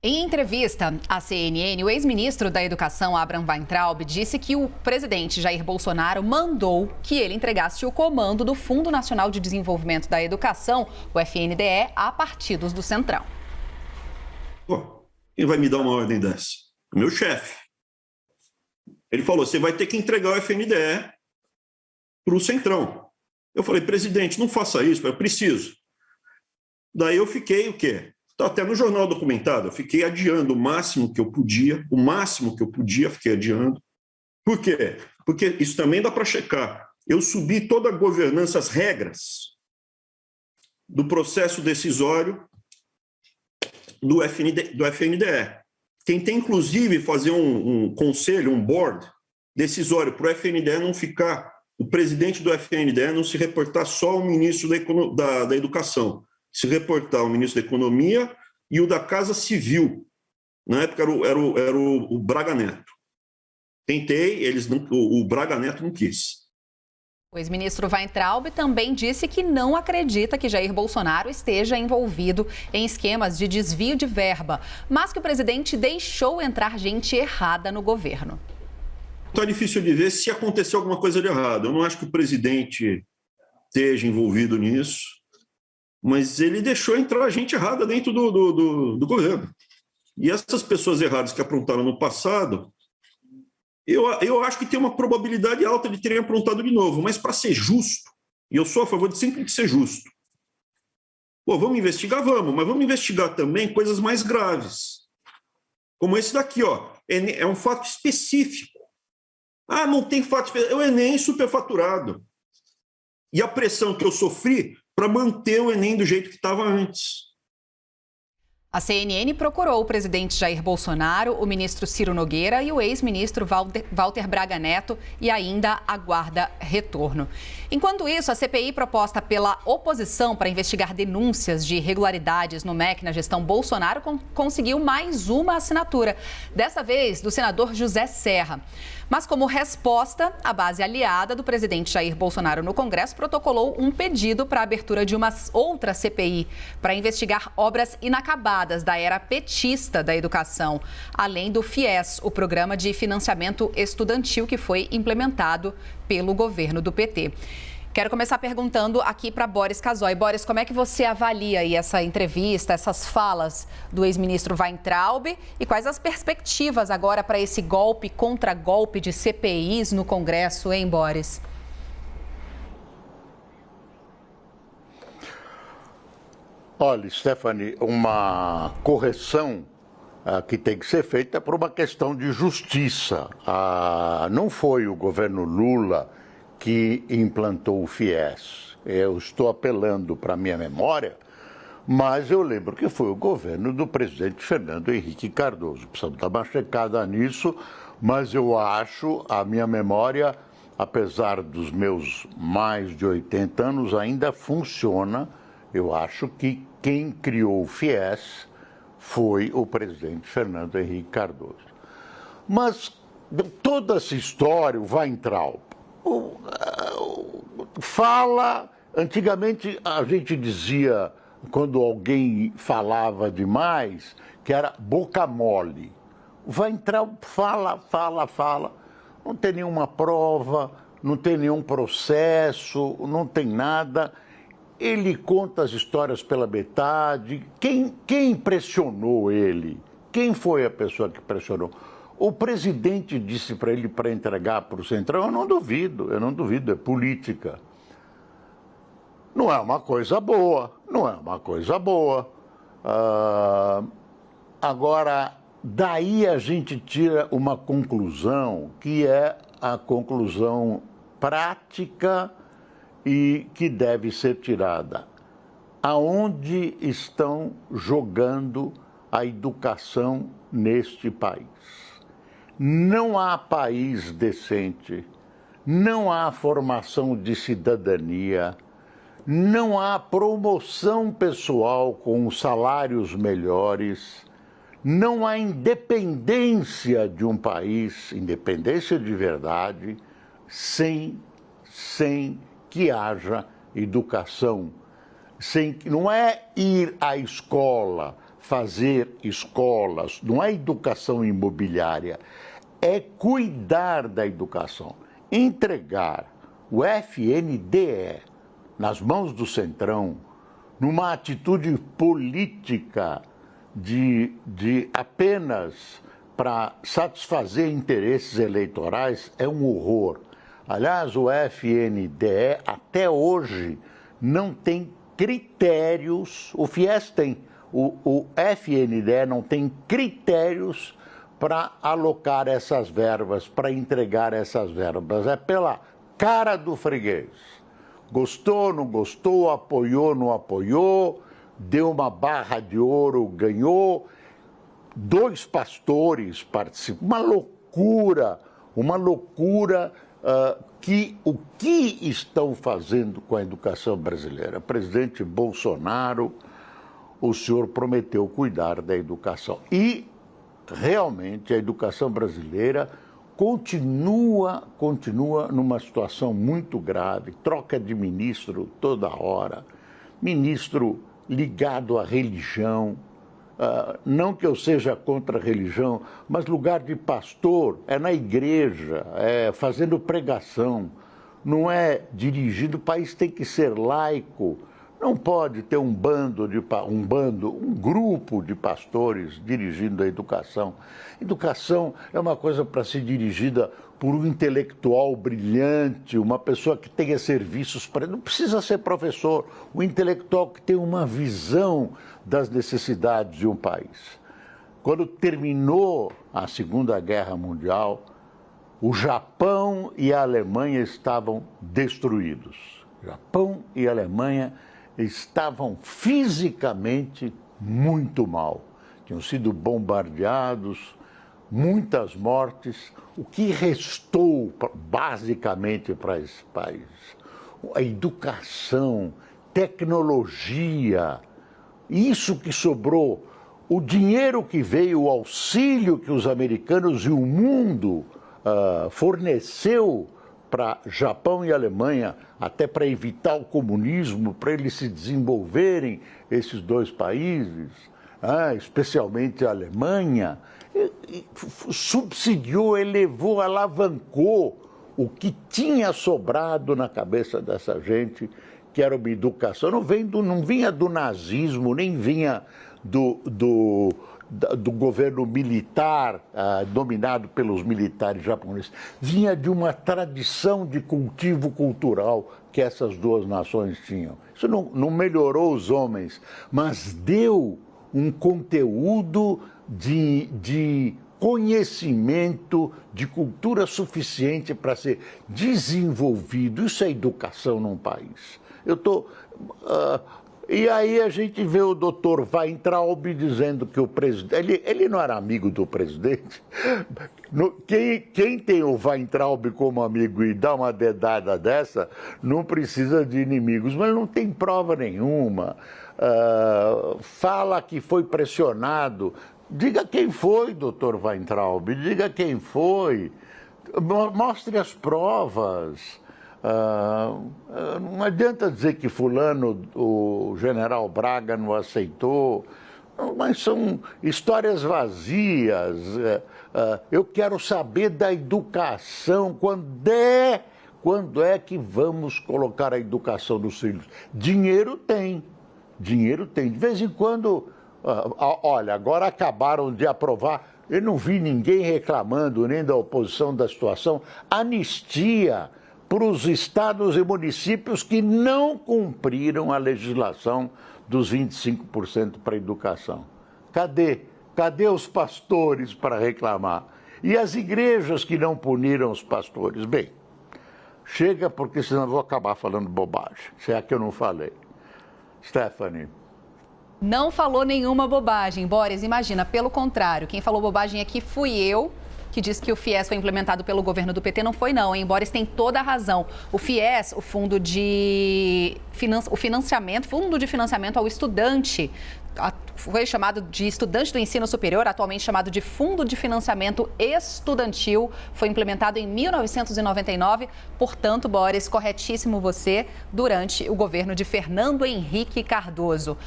Em entrevista à CNN, o ex-ministro da Educação, Abraham Weintraub, disse que o presidente Jair Bolsonaro mandou que ele entregasse o comando do Fundo Nacional de Desenvolvimento da Educação, o FNDE, a partidos do Centrão. Pô, quem vai me dar uma ordem dessa? O meu chefe. Ele falou, você vai ter que entregar o FNDE para o Centrão. Eu falei, presidente, não faça isso, eu preciso. Daí eu fiquei o quê? Está até no jornal documentado, eu fiquei adiando o máximo que eu podia, fiquei adiando. Por quê? Porque isso também dá para checar. Eu subi toda a governança, as regras do processo decisório do FNDE. Quem tem, inclusive, fazer um conselho, um board decisório para o FNDE não ficar, o presidente do FNDE não se reportar só ao ministro da Educação, se reportar ao ministro da Economia e o da Casa Civil. Na época era o Braga Neto. Tentei, o Braga Neto não quis. O ex-ministro Weintraub também disse que não acredita que Jair Bolsonaro esteja envolvido em esquemas de desvio de verba, mas que o presidente deixou entrar gente errada no governo. Está difícil de ver se aconteceu alguma coisa de errado. Eu não acho que o presidente esteja envolvido nisso, mas ele deixou entrar gente errada dentro do governo. E essas pessoas erradas que aprontaram no passado, eu acho que tem uma probabilidade alta de terem aprontado de novo, mas para ser justo, e eu sou a favor sempre de ser justo, vamos investigar, vamos, mas vamos investigar também coisas mais graves, como esse daqui, é um fato específico. Ah, não tem fato específico, é o Enem superfaturado. E a pressão que eu sofri para manter o Enem do jeito que estava antes. A CNN procurou o presidente Jair Bolsonaro, o ministro Ciro Nogueira e o ex-ministro Walter Braga Neto e ainda aguarda retorno. Enquanto isso, a CPI proposta pela oposição para investigar denúncias de irregularidades no MEC na gestão Bolsonaro conseguiu mais uma assinatura, dessa vez do senador José Serra. Mas como resposta, a base aliada do presidente Jair Bolsonaro no Congresso protocolou um pedido para a abertura de uma outra CPI para investigar obras inacabadas da era petista da educação, além do FIES, o Programa de Financiamento Estudantil que foi implementado pelo governo do PT. Quero começar perguntando aqui para Boris Casoy. Boris, como é que você avalia aí essa entrevista, essas falas do ex-ministro Weintraub e quais as perspectivas agora para esse golpe contra golpe de CPIs no Congresso, hein, Boris? Olha, Stephanie, uma correção que tem que ser feita por uma questão de justiça. Não foi o governo Lula que implantou o FIES. Eu estou apelando para a minha memória, mas eu lembro que foi o governo do presidente Fernando Henrique Cardoso. Precisamos dar uma checada nisso, mas eu acho, a minha memória, apesar dos meus mais de 80 anos, ainda funciona. Eu acho que quem criou o FIES foi o presidente Fernando Henrique Cardoso. Mas toda essa história, o Weintraub, fala, antigamente a gente dizia, quando alguém falava demais, que era boca mole. O Weintraub fala, não tem nenhuma prova, não tem nenhum processo, não tem nada. Ele conta as histórias pela metade. Quem pressionou ele? Quem foi a pessoa que pressionou? O presidente disse para ele para entregar para o Centrão, eu não duvido, é política. Não é uma coisa boa. Agora, daí a gente tira uma conclusão, que é a conclusão prática e que deve ser tirada. Aonde estão jogando a educação neste país? Não há país decente, não há formação de cidadania, não há promoção pessoal com salários melhores, não há independência de um país, independência de verdade, sem que haja educação. Não é ir à escola, fazer escolas, não é educação imobiliária, é cuidar da educação. Entregar o FNDE nas mãos do Centrão, numa atitude política de apenas para satisfazer interesses eleitorais, é um horror. Aliás, o FNDE até hoje não tem critérios, o FIES tem, o FNDE não tem critérios para alocar essas verbas, para entregar essas verbas. É pela cara do freguês. Gostou, não gostou, apoiou, não apoiou, deu uma barra de ouro, ganhou. 2 pastores participam. Uma loucura o que estão fazendo com a educação brasileira? Presidente Bolsonaro, o senhor prometeu cuidar da educação. E, realmente, a educação brasileira continua numa situação muito grave. Troca de ministro toda hora. Ministro ligado à religião. Não que eu seja contra a religião, mas lugar de pastor é na igreja, é fazendo pregação, não é dirigindo. O país tem que ser laico, não pode ter um grupo de pastores dirigindo a educação. Educação é uma coisa para ser dirigida por um intelectual brilhante, uma pessoa que tenha serviços para... Não precisa ser professor, um intelectual que tenha uma visão das necessidades de um país. Quando terminou a Segunda Guerra Mundial, o Japão e a Alemanha estavam destruídos. O Japão e a Alemanha estavam fisicamente muito mal. Tinham sido bombardeados, muitas mortes. O que restou basicamente para esse país? A educação, tecnologia, isso que sobrou, o dinheiro que veio, o auxílio que os americanos e o mundo forneceu para Japão e Alemanha, até para evitar o comunismo, para eles se desenvolverem, esses 2 países, especialmente a Alemanha, subsidiou, elevou, alavancou o que tinha sobrado na cabeça dessa gente, que era uma educação. Não vinha do nazismo, nem vinha do governo militar, dominado pelos militares japoneses. Vinha de uma tradição de cultivo cultural que essas 2 nações tinham. Isso não melhorou os homens, mas deu um conteúdo de conhecimento, de cultura suficiente para ser desenvolvido. Isso é educação num país. E aí a gente vê o doutor Weintraub dizendo que o presidente... Ele não era amigo do presidente. Quem tem o Weintraub como amigo e dá uma dedada dessa, não precisa de inimigos, mas não tem prova nenhuma. Fala que foi pressionado. Diga quem foi, doutor Weintraub, diga quem foi. Mostre as provas. Não adianta dizer que fulano, o general Braga, não aceitou, mas são histórias vazias. Eu quero saber da educação, quando é que vamos colocar a educação dos filhos? Dinheiro tem, de vez em quando, olha, agora acabaram de aprovar, eu não vi ninguém reclamando, nem da oposição da situação, anistia para os estados e municípios que não cumpriram a legislação dos 25% para a educação. Cadê os pastores para reclamar? E as igrejas que não puniram os pastores? Bem, chega, porque senão eu vou acabar falando bobagem, se é que eu não falei. Stephanie. Não falou nenhuma bobagem, Boris, imagina, pelo contrário, quem falou bobagem aqui fui eu, que disse que o FIES foi implementado pelo governo do PT, não foi não, hein? Boris tem toda a razão. O FIES, o Fundo de Financiamento ao Estudante, foi chamado de estudante do ensino superior, atualmente chamado de Fundo de Financiamento Estudantil, foi implementado em 1999, portanto, Boris, corretíssimo você, durante o governo de Fernando Henrique Cardoso.